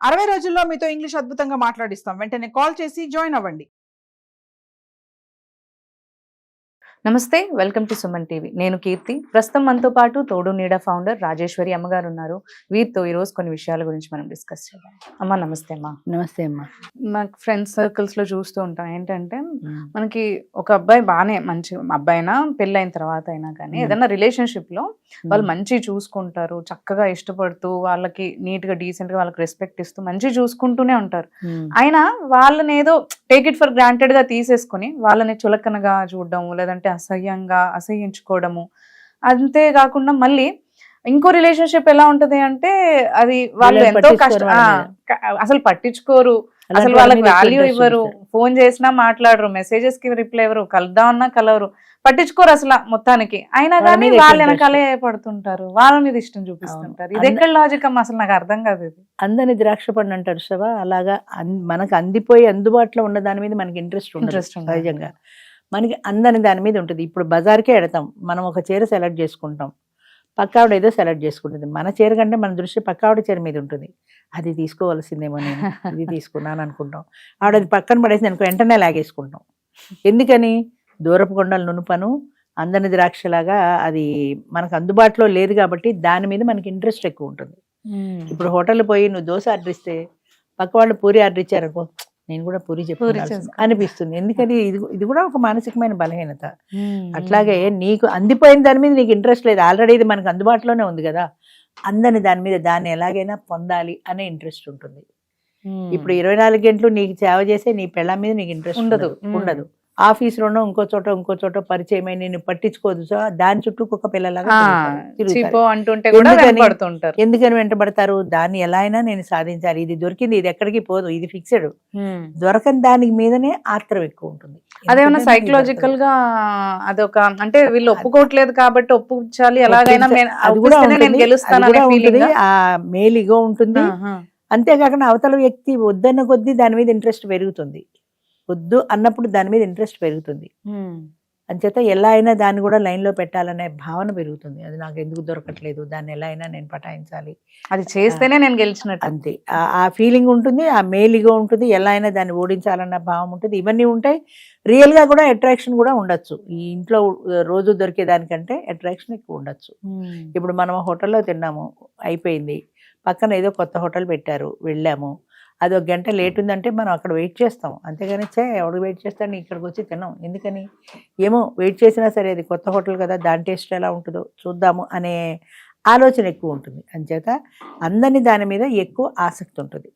60 రోజుల్లో మీతో ఇంగ్లీష్ అద్భుతంగా మాట్లాడిస్తాం. వెంటనే కాల్ చేసి జాయిన్ అవ్వండి. నమస్తే, వెల్కమ్ టు సుమన్ టీవీ. నేను కీర్తి. ప్రస్తుతం మనతో పాటు తోడు నీడ ఫౌండర్ రాజేశ్వరి అమ్మగారు ఉన్నారు. వీరితో ఈరోజు కొన్ని విషయాల గురించి మనం డిస్కస్ చేద్దాం. అమ్మ నమస్తే. అమ్మా నమస్తే అమ్మా. నాకు ఫ్రెండ్స్ సర్కిల్స్ లో చూస్తూ ఉంటాం ఏంటంటే, మనకి ఒక అబ్బాయి బాగానే మంచి అబ్బాయి అయినా పెళ్ళైన తర్వాత అయినా కానీ ఏదైనా రిలేషన్షిప్ లో వాళ్ళు మంచి చూసుకుంటారు, చక్కగా ఇష్టపడుతూ వాళ్ళకి నీట్ గా డీసెంట్ గా వాళ్ళకి రెస్పెక్ట్ ఇస్తూ మంచి చూసుకుంటూనే ఉంటారు. అయినా వాళ్ళని ఏదో టేక్ ఇట్ ఫర్ గ్రాంటెడ్ గా తీసేసుకుని వాళ్ళని చులకనగా చూడడం, లేదంటే అసహ్యించుకోవడము. అంతేకాకుండా మళ్ళీ ఇంకో రిలేషన్షిప్ ఎలా ఉంటది అంటే, అది వాళ్ళు ఎంతో కష్టం, అసలు పట్టించుకోరు, అసలు వాళ్ళకి వాల్యూ ఇవ్వరు, ఫోన్ చేసినా మాట్లాడరు, మెసేజెస్ కి రిప్లై ఇవ్వరు, కలుద్దామన్నా కలవరు, పట్టించుకోరు అసలు మొత్తానికి. అయినా కానీ వాళ్ళ వెనకాలే పడుతుంటారు, వాళ్ళ మీద ఇష్టం చూపిస్తుంటారు. ఇది ఎక్కడ లాజిక్ అమ్మా? అసలు నాకు అర్థం కాదు. ఇది అందని ద్రాక్ష పండు అంటారు శవ. అలాగా మనకు అందిపోయి అందుబాటులో ఉన్న దాని మీద మనకి ఇంట్రెస్ట్ సహజంగా. మనకి అందని దాని మీద ఉంటుంది. ఇప్పుడు బజార్కే వెడతాం, మనం ఒక చీర సెలెక్ట్ చేసుకుంటాం, పక్కావిడ ఏదో సెలెక్ట్ చేసుకుంటుంది. మన చీర కంటే మన దృష్టి పక్కావిడ చీర మీద ఉంటుంది. అది తీసుకోవాల్సిందేమో, నేను ఇది తీసుకున్నాను అనుకుంటాం. ఆవిడ అది పక్కన పడేసి అనుకో, వెంటనే లాగేసుకుంటాం. ఎందుకని? దూరపు కొండలు నునుపను అందని ద్రాక్షలాగా అది మనకు అందుబాటులో లేదు కాబట్టి దాని మీద మనకి ఇంట్రెస్ట్ ఎక్కువ ఉంటుంది. ఇప్పుడు హోటల్ పోయి నువ్వు దోశ ఆర్డర్ ఇస్తే పక్క వాళ్ళు పూరి ఆర్డర్ ఇచ్చారనుకో, నేను కూడా పూరి చెప్పాను అనిపిస్తుంది. ఎందుకని? ఇది కూడా ఒక మానసికమైన బలహీనత. అట్లాగే నీకు అందిపోయిన దాని మీద నీకు ఇంట్రెస్ట్ లేదు, ఆల్రెడీ ఇది మనకు అందుబాటులోనే ఉంది కదా, అందని దాని మీద దాన్ని ఎలాగైనా పొందాలి అనే ఇంట్రెస్ట్ ఉంటుంది. ఇప్పుడు 24 గంటలు నీకు సేవ చేసే నీ పెళ్ళ మీద నీకు ఇంట్రెస్ట్ ఉండదు. ఆఫీసులోనో ఇంకో చోట పరిచయం అయి నేను పట్టించుకోదు, దాని చుట్టూ కుక్క పిల్లలాగా ఎందుకని వెంటబడతారు? దాన్ని ఎలా అయినా నేను సాధించాలి, ఇది దొరికింది, ఇది ఎక్కడికి పోదు, ఇది ఫిక్స్డ్. దొరకని దాని మీదనే ఆత్రం ఎక్కువ ఉంటుంది. అదేమన్నా సైకలాజికల్ గా అదొక, అంటే వీళ్ళు ఒప్పుకోవట్లేదు కాబట్టి ఒప్పుచాలి, ఎలాగైనా ఆ మేలిగో ఉంటుంది. అంతేకాకుండా అవతల వ్యక్తి వద్దన్న కొద్దీ దాని మీద ఇంట్రెస్ట్ పెరుగుతుంది. వద్దు అన్నప్పుడు దాని మీద ఇంట్రెస్ట్ పెరుగుతుంది. అంచేత ఎలా అయినా దాన్ని కూడా లైన్లో పెట్టాలనే భావన పెరుగుతుంది. అది నాకు ఎందుకు దొరకట్లేదు, దాన్ని ఎలా అయినా నేను పటాయించాలి, అది చేస్తేనే నేను గెలిచినట్టు, అంతే ఆ ఫీలింగ్ ఉంటుంది. ఆ మేలిగా ఉంటుంది, ఎలా అయినా దాన్ని ఓడించాలన్న భావం ఉంటుంది. ఇవన్నీ ఉంటాయి. రియల్గా కూడా అట్రాక్షన్ కూడా ఉండొచ్చు. ఈ ఇంట్లో రోజు దొరికేదానికంటే అట్రాక్షన్ ఎక్కువ ఉండొచ్చు. ఇప్పుడు మనం హోటల్లో తిన్నాము, అయిపోయింది, పక్కన ఏదో కొత్త హోటల్ పెట్టారు, వెళ్ళాము, అది 1 గంట లేట్ ఉందంటే మనం అక్కడ వెయిట్ చేస్తాం. అంతేగాని ఎవడు వెయిట్ చేస్తాను, ఇక్కడికి వచ్చి తిన్నాం. ఎందుకని? ఏమో వెయిట్ చేసినా సరే అది కొత్త హోటల్ కదా, దాని టేస్ట్ ఎలా ఉంటుందో చూద్దాము అనే ఆలోచన ఎక్కువ ఉంటుంది. అంచేత అందని దాని మీద ఎక్కువ ఆసక్తి ఉంటుంది.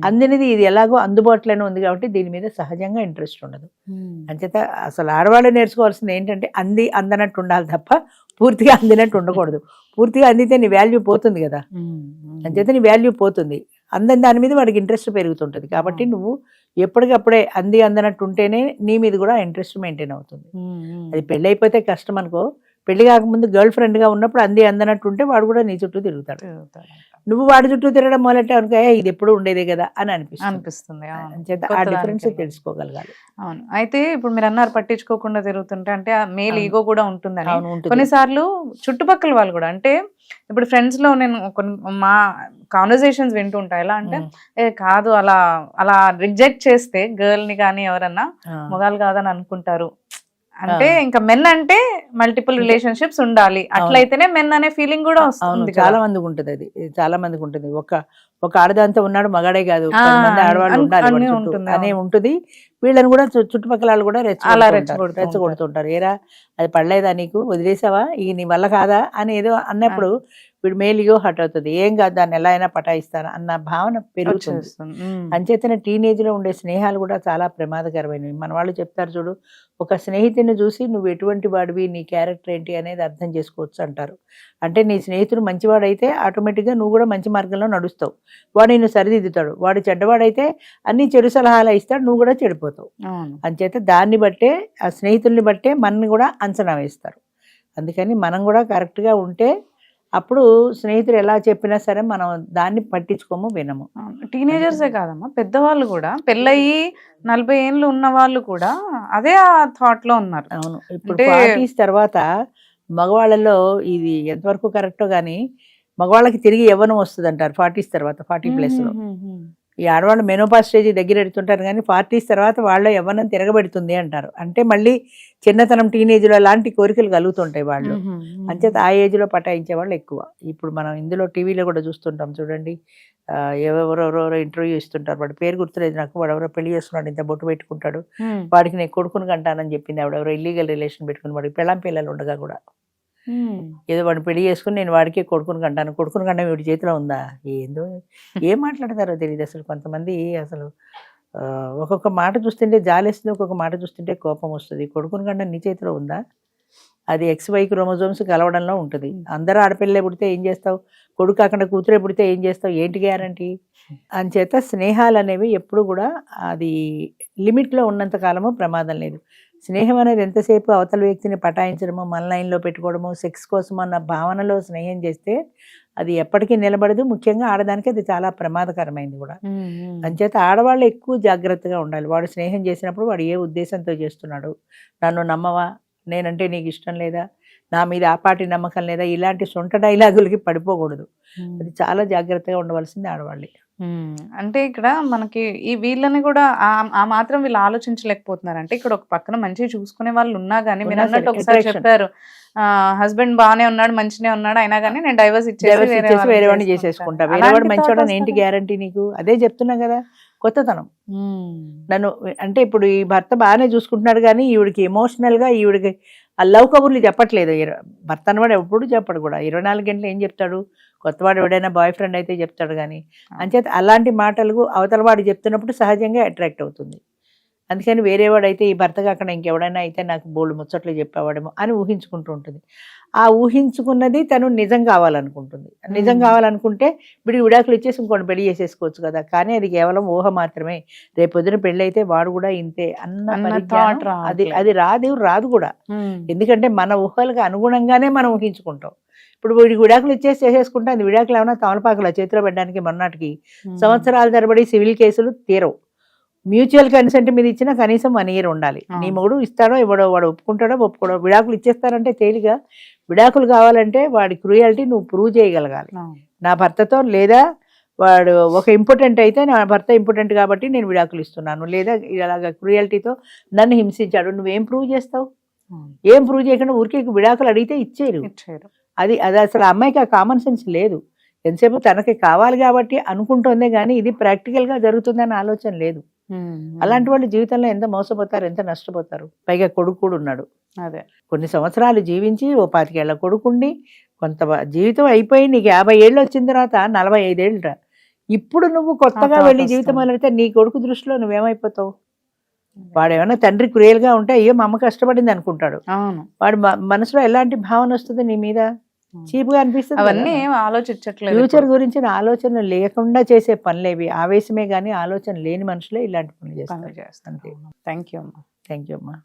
అందినది ఇది ఎలాగో అందుబాటులోనే ఉంది కాబట్టి దీని మీద సహజంగా ఇంట్రెస్ట్ ఉండదు. అంచేత అసలు ఆడవాళ్ళు నేర్చుకోవాల్సింది ఏంటంటే, అందనట్టు ఉండాలి తప్ప పూర్తిగా అందినట్టు ఉండకూడదు. పూర్తిగా అందితే నీ వాల్యూ పోతుంది కదా. అంచేత నీ వాల్యూ పోతుంది. అందని దాని మీద వాడికి ఇంట్రెస్ట్ పెరుగుతుంటుంది. కాబట్టి నువ్వు ఎప్పటికప్పుడే అందనట్టు ఉంటేనే నీ మీద కూడా ఇంట్రెస్ట్ మెయింటైన్ అవుతుంది. అది పెళ్ళి అయిపోతే కష్టం అనుకో, పెళ్లి కాకముందు గర్ల్ ఫ్రెండ్గా ఉన్నప్పుడు అందనట్టు ఉంటే వాడు కూడా నీ చుట్టూ తిరుగుతాడు. నువ్వు వాడి చుట్టూ తిరగడం మొదలెట్టే అనుకో, ఇది ఎప్పుడు ఉండేదే కదా అని అనిపిస్తుంది. ఆ డిఫరెన్స్ తెలుసుకోగలగాలి. అవును. అయితే ఇప్పుడు మీరు అన్నారు పట్టించుకోకుండా తిరుగుతుంటే, అంటే ఆ మేల్ ఈగో కూడా ఉంటుందని. కొన్నిసార్లు చుట్టుపక్కల వాళ్ళు కూడా, అంటే ఇప్పుడు ఫ్రెండ్స్ లో నేను మా కాన్వర్సేషన్స్ వింటూ ఉంటా. ఎలా అంటే, కాదు అలా అలా రిజెక్ట్ చేస్తే గర్ల్ ని కానీ ఎవరన్నా మొగాలు కాదని అనుకుంటారు. అంటే ఇంకా మెన్ అంటే మల్టిపుల్ రిలేషన్షిప్స్ ఉండాలి, అట్లయితేనే మెన్ అనే ఫీలింగ్ కూడా వస్తుంది. చాలా మందికి ఉంటుంది. అది చాలా మందికి ఉంటుంది. ఒక ఆడదాంతో ఉన్నాడు, మగాడే కాదు, 10 మంది ఆడవాళ్ళు ఉండాలి అనే ఉంటుంది. వీళ్ళని కూడా చుట్టుపక్కల వాళ్ళు కూడా రెచ్చగొడుతుంటారు. ఏరా అది పడలేదా నీకు, వదిలేసావా, ఈ నీ వల్ల కాదా అని ఏదో అన్నప్పుడు వీడు మేలిగో హట్ అవుతుంది. ఏం కాదు, దాన్ని ఎలా అయినా పటాయిస్తాను అన్న భావన పెరుగుతుంది. అంచేతనే టీనేజ్లో ఉండే స్నేహాలు కూడా చాలా ప్రమాదకరమైనవి. మన వాళ్ళు చెప్తారు చూడు, ఒక స్నేహితుని చూసి నువ్వు ఎటువంటి వాడివి, నీ క్యారెక్టర్ ఏంటి అనేది అర్థం చేసుకోవచ్చు అంటారు. అంటే నీ స్నేహితుడు మంచివాడైతే ఆటోమేటిక్గా నువ్వు కూడా మంచి మార్గంలో నడుస్తావు, వాడు నిన్ను సరిదిద్దుతాడు. వాడు చెడ్డవాడైతే అన్ని చెడు సలహాలు ఇస్తాడు, నువ్వు కూడా చెడిపోతావు. అంచేత దాన్ని బట్టే, ఆ స్నేహితుల్ని బట్టే మనని కూడా అంచనా వేస్తారు. అందుకని మనం కూడా కరెక్ట్గా ఉంటే అప్పుడు స్నేహితులు ఎలా చెప్పినా సరే మనం దాన్ని పట్టించుకోము, వినము. టీనేజర్సే కాదమ్మా, పెద్దవాళ్ళు కూడా పెళ్ళయి 40 ఏళ్ళు ఉన్న వాళ్ళు కూడా అదే ఆ థాట్ లో ఉన్నారు. అవును. ఇప్పుడు 40s తర్వాత మగవాళ్ళలో ఇది ఎంతవరకు కరెక్టో కానీ, మగవాళ్ళకి తిరిగి యవ్వనం వస్తుంది అంటారు 40s తర్వాత, 40+ లో. ఈ ఆడవాళ్ళు మెనోపాస్ స్టేజ్ దగ్గర ఎడుతుంటారు కానీ 40s తర్వాత వాళ్ళ యవ్వనం తిరగబెడుతుంది అంటారు. అంటే మళ్ళీ చిన్నతనం టీనేజ్లో లాంటి కోరికలు కలుగుతుంటాయి వాళ్ళు. అంచేత ఆ ఏజ్లో పటాయించే వాళ్ళు ఎక్కువ. ఇప్పుడు మనం ఇందులో టీవీలో కూడా చూస్తుంటాం చూడండి, ఎవరెవరెవరో ఇంటర్వ్యూ ఇస్తుంటారు, వాడి పేరు గుర్తులేదు నాకు, వాడు ఎవరో పెళ్లి చేస్తున్నాడు, ఇంత బొట్టు పెట్టుకుంటాడు, వాడికి నేను కొడుకుని కంటానని చెప్పింది ఆవిడ, ఎవరో ఇల్లీగల్ రిలేషన్ పెట్టుకుని, వాడికి పెళ్ళాం పిల్లలు ఉండగా కూడా ఏదో వాడిని పెళ్లి చేసుకుని నేను వాడికే కొడుకుని కంటాను, కొడుకుని కంటే వీడి చేతిలో ఉందా, ఏందో ఏం మాట్లాడతారో తెలియదు అసలు. కొంతమంది అసలు ఒక్కొక్క మాట చూస్తుంటే జాలేస్తుంది, ఒక్కొక్క మాట చూస్తుంటే కోపం వస్తుంది. కొడుకుని కంటే నీ చేతిలో ఉందా, అది XY క్రోమోజోమ్స్ కలవడంలో ఉంటుంది. అందరూ ఆడపిల్లలే పుడితే ఏం చేస్తావు, కొడుకు కాకుండా కూతురే పుడితే ఏం చేస్తావు, ఏంటి గ్యారంటీ. అంచేత స్నేహాలు అనేవి ఎప్పుడు కూడా అది లిమిట్లో ఉన్నంత కాలము ప్రమాదం లేదు. స్నేహం అనేది ఎంతసేపు అవతల వ్యక్తిని పటాయించడము, మన లైన్లో పెట్టుకోవడము, సెక్స్ కోసం అన్న భావనలో స్నేహం చేస్తే అది ఎప్పటికీ నిలబడదు. ముఖ్యంగా ఆడదానికి అది చాలా ప్రమాదకరమైంది కూడా. అంచేత ఆడవాళ్ళు ఎక్కువ జాగ్రత్తగా ఉండాలి. వాడు స్నేహం చేసినప్పుడు వాడు ఏ ఉద్దేశంతో చేస్తున్నాడు, నన్ను నమ్మవా, నేనంటే నీకు ఇష్టం లేదా, నా మీద ఆపాటి నమ్మకం లేదా, ఇలాంటి సొంత డైలాగులకి పడిపోకూడదు. అది చాలా జాగ్రత్తగా ఉండవలసింది ఆడవాళ్ళే. అంటే ఇక్కడ మనకి ఈ వీళ్ళని కూడా ఆ మాత్రం వీళ్ళు ఆలోచించలేకపోతున్నారు. అంటే ఇక్కడ ఒక పక్కన మంచిగా చూసుకునే వాళ్ళు ఉన్నా గానీ, మీరు అన్నట్టు ఒకసారి చెప్పారు హస్బెండ్ బాగానే ఉన్నాడు, మంచినే ఉన్నాడు, అయినా కానీ నేను డైవర్స్ ఇచ్చేసి వేరే వాడిని చేసేసుకుంటా, వేరే వాడు మంచివాడని ఏంటి గ్యారంటీ నీకు, అదే చెప్తున్నా కదా కొత్తతనం. నన్ను అంటే ఇప్పుడు ఈ భర్త బాగానే చూసుకుంటున్నాడు కానీ ఈవిడికి ఎమోషనల్గా ఈవిడికి ఆ లవ్ కబుర్లు చెప్పట్లేదు. భర్త అన్నవాడు ఎప్పుడు చెప్పడు కూడా, 24 గంటలు ఏం చెప్తాడు, కొత్తవాడు ఎవడైనా బాయ్ ఫ్రెండ్ అయితే చెప్తాడు కానీ. అంచేత అలాంటి మాటలు అవతల వాడు చెప్తున్నప్పుడు సహజంగా అట్రాక్ట్ అవుతుంది. అందుకని వేరేవాడైతే ఈ భర్త కాకుండా ఇంకెవడైనా అయితే నాకు బోల్డ్ ముచ్చట్లు చెప్పేవాడేమో అని ఊహించుకుంటూ ఉంటుంది. ఆ ఊహించుకున్నది తను నిజం కావాలనుకుంటుంది. నిజం కావాలనుకుంటే వీడికి విడాకులు ఇచ్చేసి ఇంకోటి పెళ్లి చేసేసుకోవచ్చు కదా, కానీ అది కేవలం ఊహ మాత్రమే. రేపు పొద్దున పెళ్ళి అయితే వాడు కూడా ఇంతే అది రాదు కూడా. ఎందుకంటే మన ఊహలకు అనుగుణంగానే మనం ఊహించుకుంటాం. ఇప్పుడు వీడికి విడాకులు ఇచ్చేసి చేసేసుకుంటే అది విడాకులు ఏమైనా తమలపాకుల చేతిలో పెట్టడానికి మొన్నటికి సంవత్సరాల తరబడి సివిల్ కేసులు తీరవు. మ్యూచువల్ కన్సెంట్ మీద ఇచ్చినా కనీసం 1 year ఉండాలి. నీ మొగుడు ఇస్తాడో ఇవ్వడో, వాడు ఒప్పుకుంటాడో ఒప్పుకోడో. విడాకులు ఇచ్చేస్తారంటే తేలిగా, విడాకులు కావాలంటే వాడి క్రూయాలిటీ నువ్వు ప్రూవ్ చేయగలగాలి. నా భర్తతో, లేదా వాడు ఒక ఇంపార్టెంట్ అయితే నా భర్త ఇంపార్టెంట్ కాబట్టి నేను విడాకులు ఇస్తున్నాను, లేదా ఇలాగ క్రూయాలిటీతో నన్ను హింసించాడు, నువ్వేం ప్రూవ్ చేస్తావు? ఏం ప్రూవ్ చేయకుండా ఊరికే విడాకులు అడిగితే ఇచ్చేరు. అది అసలు అమ్మాయికి ఆ కామన్ సెన్స్ లేదు. ఎంతసేపు తనకి కావాలి కాబట్టి అనుకుంటుందే కానీ ఇది ప్రాక్టికల్గా జరుగుతుందన్న ఆలోచన లేదు. అలాంటి వాళ్ళు జీవితంలో ఎంత మోసపోతారు, ఎంత నష్టపోతారు. పైగా కొడుకు కూడా ఉన్నాడు. అదే కొన్ని సంవత్సరాలు జీవించి ఓ 25 ఏళ్ల కొడుకుండి కొంత జీవితం అయిపోయి నీకు 50 ఏళ్ళు వచ్చిన తర్వాత 45 ఏళ్ళు రా, ఇప్పుడు నువ్వు కొత్తగా వెళ్ళి జీవితం మొదలెడితే నీ కొడుకు దృష్టిలో నువ్వేమైపోతావు? వాడు ఏమైనా తండ్రి క్రియల్గా ఉంటే అయ్యో మా అమ్మ కష్టపడింది అనుకుంటాడు. వాడు మనసులో ఎలాంటి భావన వస్తుంది నీ మీద? చీప్గా అనిపిస్తుంది. అవన్నీ ఏం ఆలోచించట్లేదు. ఫ్యూచర్ గురించిన ఆలోచన లేకుండా చేసే పనులేవి. ఆవేశమే కానీ ఆలోచన లేని మనుషులే ఇలాంటి పనులు చేస్తారు. థ్యాంక్ యూ అమ్మా. థ్యాంక్ యూ అమ్మా.